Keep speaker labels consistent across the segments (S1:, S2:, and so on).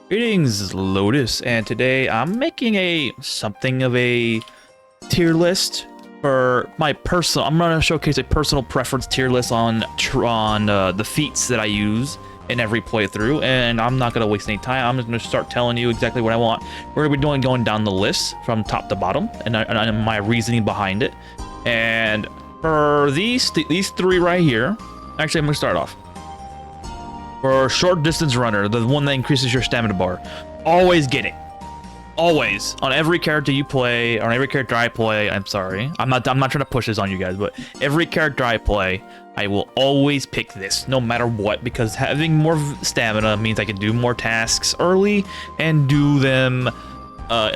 S1: Greetings, Lotus, and today I'm making something of a tier list for my personal. I'm gonna showcase a personal preference tier list on the feats that I use in every playthrough, and I'm not gonna waste any time. I'm just gonna start telling you exactly what I want. We're gonna be going down the list from top to bottom, and my reasoning behind it. And for these three right here, actually, I'm gonna start off. For short distance runner, the one that increases your stamina bar, always get it. Always, on every character you play, on every character I play. I'm sorry, I'm not trying to push this on you guys, but every character I play, I will always pick this, no matter what, because having more stamina means I can do more tasks early and do them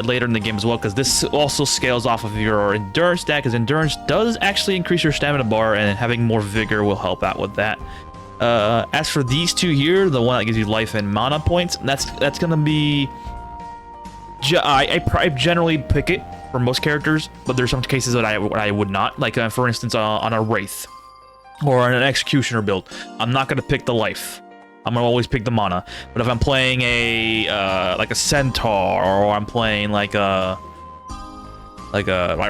S1: later in the game as well, because this also scales off of your endurance stat, because endurance does actually increase your stamina bar, and having more vigor will help out with that. As for these two here, the one that gives you life and mana points, that's gonna be. I generally pick it for most characters, but there's some cases that I would not. Like for instance, on a wraith or on an executioner build, I'm not gonna pick the life. I'm gonna always pick the mana. But if I'm playing like a centaur, or I'm playing like right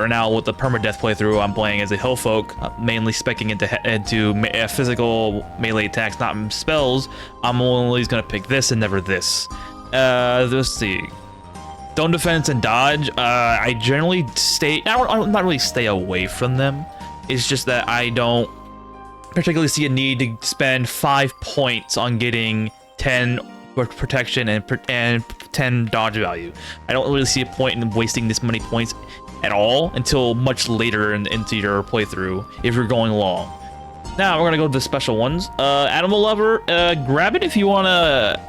S1: now with the permadeath playthrough, I'm playing as a hillfolk, mainly specking into physical melee attacks, not spells. I'm always gonna pick this and never this. Let's see. Stone defense and dodge. I generally not really stay away from them. It's just that I don't particularly see a need to spend 5 points on getting 10 protection and 10 dodge value. I don't really see a point in wasting this many points at all until much later into your playthrough if you're going long. Now we're gonna go to the special ones. Animal lover, grab it if you want to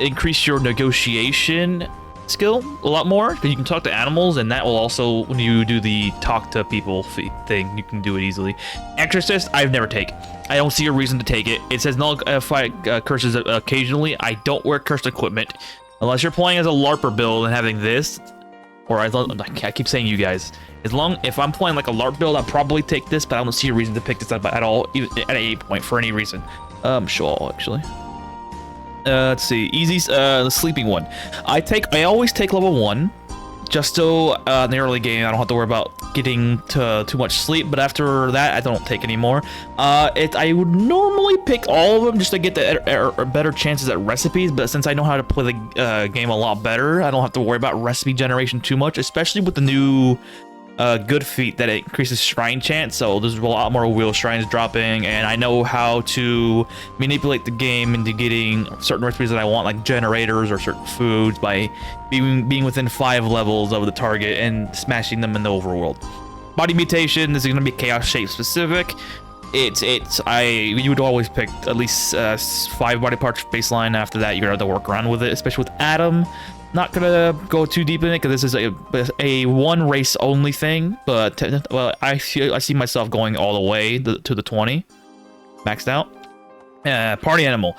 S1: increase your negotiation skill a lot more, because you can talk to animals, and that will also, when you do the talk to people thing, you can do it easily. Exorcist, I've never taken. I don't see a reason to take it. It says nullify curses occasionally. I don't wear cursed equipment unless you're playing as a LARPer build and having this. Or I keep saying you guys. If I'm playing like a LARP build, I'll probably take this, but I don't see a reason to pick this up at all, even at an 8 point for any reason. Sure, actually. Let's see, easy, the sleeping one. I always take level 1, just so in the early game I don't have to worry about getting too much sleep. But after that, I don't take anymore. I would normally pick all of them just to get the better chances at recipes. But since I know how to play the game a lot better, I don't have to worry about recipe generation too much, especially with the new good feat that it increases shrine chance. So there's a lot more wheel shrines dropping, and I know how to manipulate the game into getting certain recipes that I want, like generators or certain foods, by being within 5 levels of the target and smashing them in the overworld. Body mutation, this is going to be chaos shape specific. You would always pick at least 5 body parts baseline. After that, you're gonna have to work around with it, especially with Adam. Not gonna go too deep in it because this is a one race only thing, but well, I see myself going all the way to the 20 maxed out. Party animal.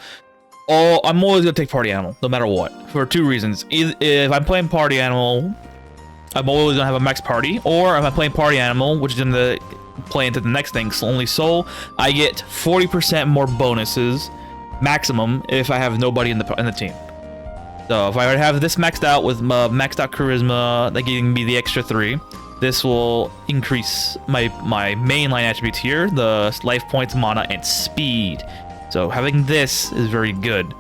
S1: I'm always gonna take party animal no matter what, for 2 reasons. If I'm playing party animal, I'm always gonna have a max party, or if I'm playing party animal, which is gonna play into the next thing, only soul, I get 40% more bonuses maximum if I have nobody in the team. So if I have this maxed out with maxed out charisma, that giving me the extra 3, this will increase my mainline attributes here, the life points, mana, and speed. So having this is very good.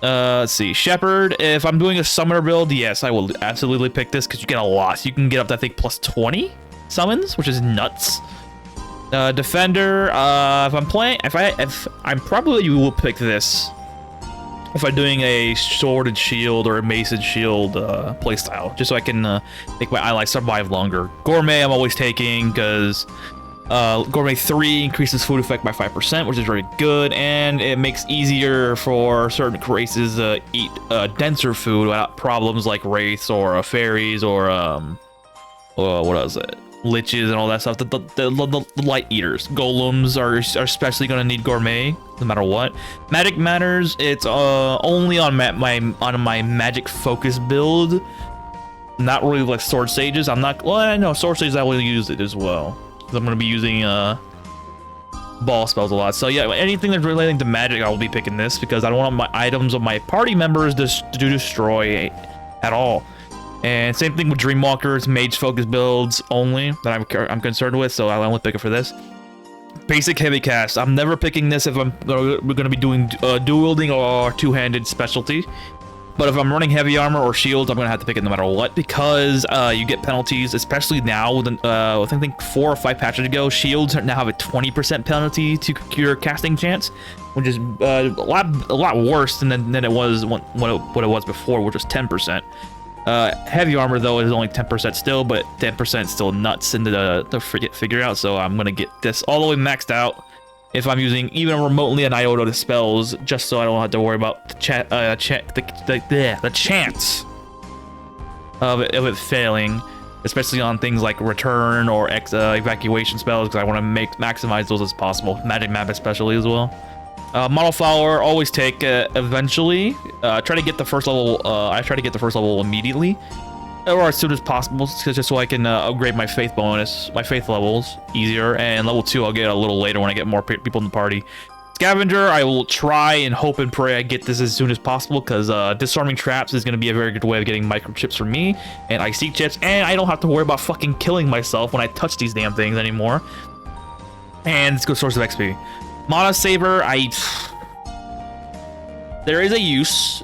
S1: Let's see, Shepherd. If I'm doing a summoner build, yes, I will absolutely pick this because you get a lot. You can get up to, I think, plus 20 summons, which is nuts. Defender. If I'm probably will pick this if I'm doing a sword and shield or a mace and shield playstyle, just so I can make my allies survive longer. Gourmet, I'm always taking because Gourmet 3 increases food effect by 5%, which is very good, and it makes easier for certain races to eat denser food without problems like wraiths or fairies or what else? Liches and all that stuff. The light eaters, golems are especially gonna need gourmet no matter what. Magic matters. It's only on my magic focus build. Not really like sword sages. I'm not. Well, I know sword sages I will use it as well. 'Cause I'm gonna be using ball spells a lot. So yeah, anything that's relating to magic, I will be picking this because I don't want my items of my party members to destroy at all. And same thing with Dreamwalkers, mage focus builds only that I'm concerned with, so I'll only pick it for this. Basic heavy cast. I'm never picking this if we're gonna be doing dual wielding or two-handed specialty. But if I'm running heavy armor or shields, I'm gonna have to pick it no matter what because you get penalties, especially now. With I think 4 or 5 patches ago, shields now have a 20% penalty to your casting chance, which is a lot worse than it was what it was before, which was 10%. Heavy armor though is only 10% still, but 10% is still nuts to figure out. So I'm gonna get this all the way maxed out if I'm using even remotely an iota to spells, just so I don't have to worry about the chance of it failing, especially on things like return or evacuation spells, because I want to maximize those as possible. Magic map especially as well. Model follower always take eventually. Try to get the first level. I try to get the first level immediately, or as soon as possible, just so I can upgrade my faith bonus, my faith levels easier. And level 2 I'll get a little later when I get more people in the party. Scavenger, I will try and hope and pray I get this as soon as possible, because disarming traps is going to be a very good way of getting microchips for me and IC chips, and I don't have to worry about fucking killing myself when I touch these damn things anymore. And it's a good source of XP. Mana Saber, there is a use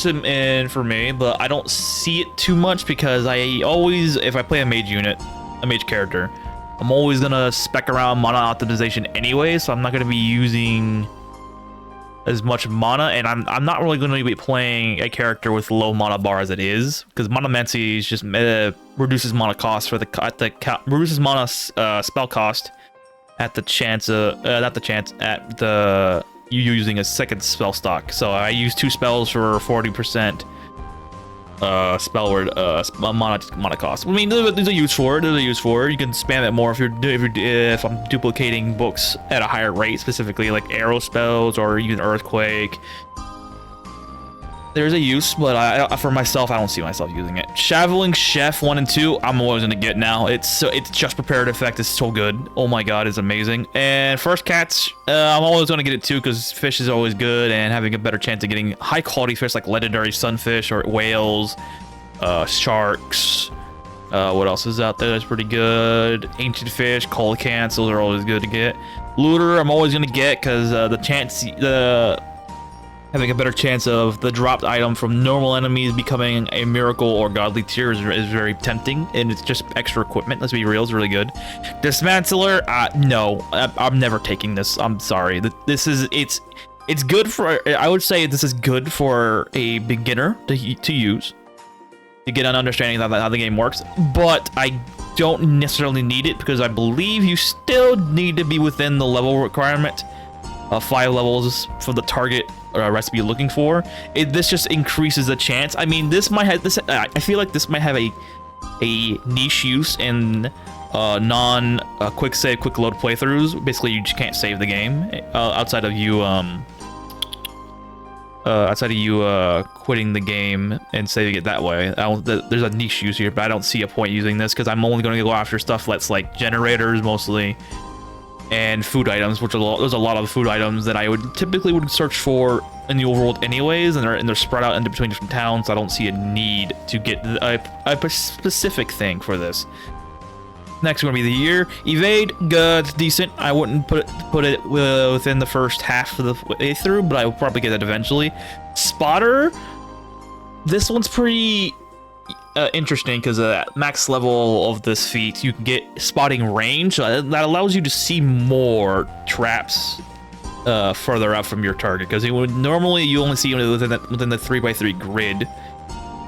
S1: in for me, but I don't see it too much because I always, if I play a mage unit, a mage character, I'm always gonna spec around mana optimization anyway, so I'm not gonna be using as much mana, and I'm not really gonna be playing a character with low mana bar as it is, because Manamency is just reduces mana cost for reduces mana spell cost at the chance at the you using a second spell stock. So I use 2 spells for 40% spell word mana cost. I mean, there's a use for it. You can spam it more if I'm duplicating books at a higher rate, specifically like arrow spells or even earthquake. There's a use, but for myself, I don't see myself using it. Shaveling Chef 1 and 2, I'm always gonna get now. It's just prepared effect is so good. Oh my god, it's amazing. And first catch, I'm always gonna get it too, because fish is always good, and having a better chance of getting high quality fish like legendary sunfish or whales, sharks. What else is out there that's pretty good? Ancient fish, coelacanths, those are always good to get. Looter, I'm always gonna get because having a better chance of the dropped item from normal enemies becoming a miracle or godly tier is very tempting, and it's just extra equipment. Let's be real, it's really good. Dismantler, no, I'm never taking this. I'm sorry. It's good for. I would say this is good for a beginner to use, to get an understanding of how the game works. But I don't necessarily need it because I believe you still need to be within the level requirement of 5 levels for the target recipe you're looking for. This just increases the chance. I mean, this might have I feel like this might have a niche use in quick save, quick load playthroughs. Basically, you just can't save the game outside of you quitting the game and saving it that way. There's a niche use here, but I don't see a point using this because I'm only going to go after stuff that's like generators mostly, and food items, which there's a lot of food items that I typically would search for in the overworld anyways, and they're spread out into between different towns. So I don't see a need to get a specific thing for this. Next is going to be the year. Evade, good, decent. I wouldn't put it within the first half of the way through, but I will probably get it eventually. Spotter, this one's pretty interesting because at max level of this feat, you can get spotting range. That allows you to see more traps further out from your target, because normally you only see within the 3x3 grid.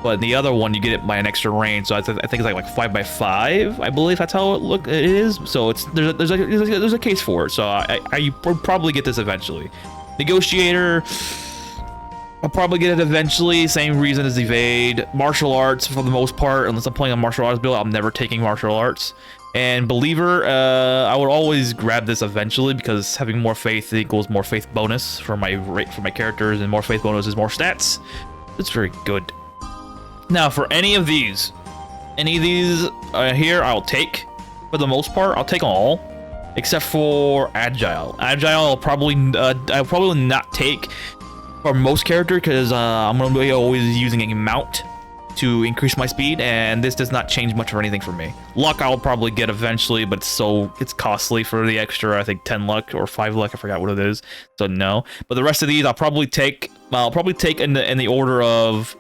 S1: But in the other one, you get it by an extra range, so I think it's like 5x5. I believe that's how it is. So there's a case for it. So I would probably get this eventually. Negotiator, I'll probably get it eventually. Same reason as Evade. Martial arts for the most part, unless I'm playing a martial arts build, I'm never taking martial arts. And Believer, I would always grab this eventually because having more faith equals more faith bonus for my characters, and more faith bonus is more stats. It's very good. Now, for any of these here, I'll take. For the most part, I'll take them all. except for agile. I'll probably not take for most character because I'm gonna be always using a mount to increase my speed, and this does not change much or anything for me. Luck I'll probably get eventually, but it's costly for the extra, I think 10 luck or 5 luck, I forgot what it is, so no. But the rest of these I'll probably take in the order of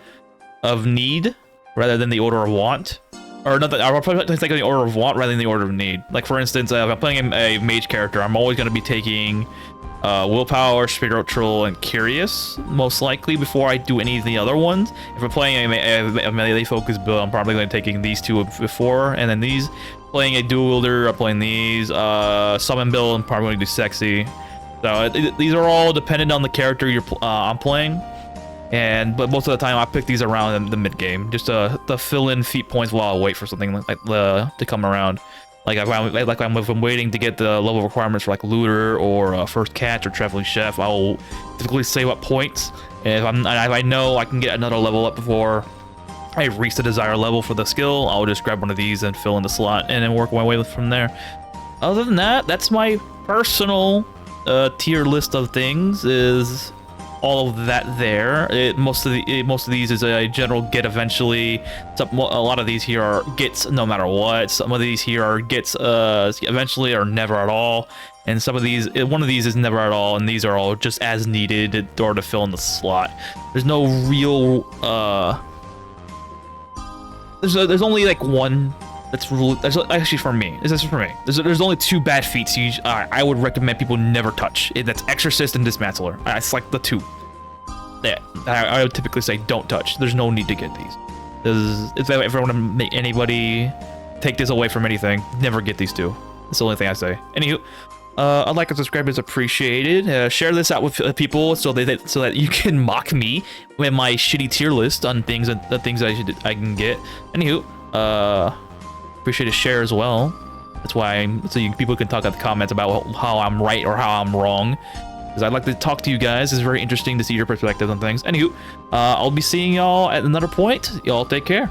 S1: need rather than the order of want. Or not that, I'll probably take in the order of want rather than the order of need. Like for instance, if I'm playing a mage character, I'm always going to be taking willpower, spiritual, and curious, most likely, before I do any of the other ones. If I'm playing a melee focused build, I'm probably going to be taking these two before, and then these. Playing a dual wielder, I'm playing these. Summon build, I'm probably going to do sexy. So these are all dependent on the character I'm playing. But most of the time I pick these around the mid game, just to fill in feat points while I wait for something like to come around. Like if I'm waiting to get the level requirements for like looter or first catch or traveling chef, I'll typically save up points. And if I know I can get another level up before I reach the desired level for the skill, I'll just grab one of these and fill in the slot and then work my way from there. Other than that, that's my personal tier list of things. Is all of that there. Most of these is a general get eventually. A lot of these here are gets no matter what. Some of these here are gets eventually or never at all. And some of these, one of these is never at all, and these are all just as needed in order to fill in the slot. There's no real there's only like one that's actually for me. This is for me. There's only 2 bad feats I would recommend people never touch. That's Exorcist and Dismantler. It's like the 2. Yeah, I would typically say don't touch. There's no need to get these. If I want to make anybody take this away from anything, never get these 2. That's the only thing I say. Anywho, a like and subscribe is appreciated. Share this out with people so that you can mock me with my shitty tier list on things and the things I can get. Anywho, appreciate a share as well. That's why people can talk in the comments about how I'm right or how I'm wrong. Because I'd like to talk to you guys. It's very interesting to see your perspective on things. Anywho, I'll be seeing y'all at another point. Y'all take care.